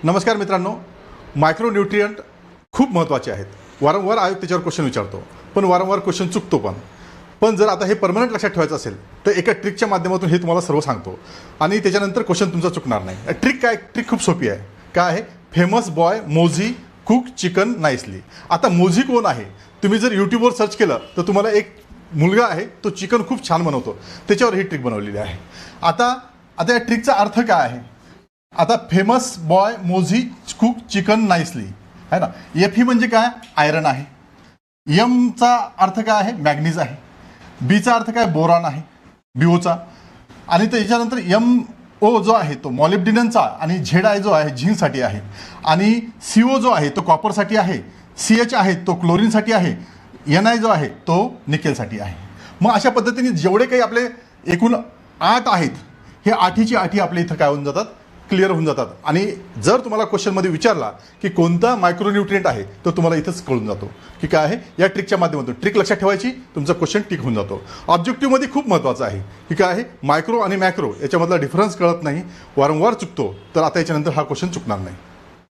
नमस्कार मित्रांनो, मायक्रोन्यूट्रियंट खूप महत्त्वाचे आहेत. वारंवार आयोग त्याच्यावर क्वेश्चन विचारतो, पण वारंवार क्वेश्चन चुकतो पण जर आता हे परमनंट लक्षात ठेवायचं असेल तर एका ट्रिकच्या माध्यमातून हे तुम्हाला सर्व सांगतो आणि त्याच्यानंतर क्वेश्चन तुमचा चुकणार नाही. ट्रिक खूप सोपी आहे. काय आहे? फेमस बॉय मोझी कुक चिकन नाईसली. आता मोझी कोण आहे? तुम्ही जर यूट्यूबवर सर्च केलं तर तुम्हाला एक मुलगा आहे, तो चिकन खूप छान बनवतो, त्याच्यावर ही ट्रिक बनवलेली आहे. आता या ट्रिकचा अर्थ काय आहे? आता फेमस बॉय मोझी कुक चिकन नाईसली आहे ना. एफ ही म्हणजे काय? आयरन आहे. एमचा अर्थ काय आहे? मॅग्नीज आहे. बीचा अर्थ काय? बोरॉन आहे, बिओचा. आणि त्याच्यानंतर एम ओ जो आहे तो मॉलिब्डिनमचा आणि झेड आय जो आहे झिंकसाठी आहे. आणि सी ओ जो आहे तो कॉपरसाठी आहे. सी एच आहे तो क्लोरीनसाठी आहे. एन आय जो आहे तो निकेलसाठी आहे. मग अशा पद्धतीने जेवढे काही आपले एकूण 8 आहेत, हे आठीची आठी आपल्या इथं काय होऊन जातात? क्लिअर होऊन जातात. आणि जर तुम्हाला क्वेश्चनमध्ये विचारला की कोणता मायक्रोन्यूट्रिएंट आहे तर तुम्हाला इथंच कळून जातो की काय आहे. या ट्रिकच्या माध्यमातून ट्रिक लक्षात ठेवायची, तुमचा क्वेश्चन टिक होऊन जातो. ऑब्जेक्टिव्हमध्ये खूप महत्त्वाचं आहे की काय आहे, मायक्रो आणि मॅक्रो याच्यामधला डिफरन्स कळत नाही, वारंवार चुकतो. तर आता याच्यानंतर हा क्वेश्चन चुकणार नाही.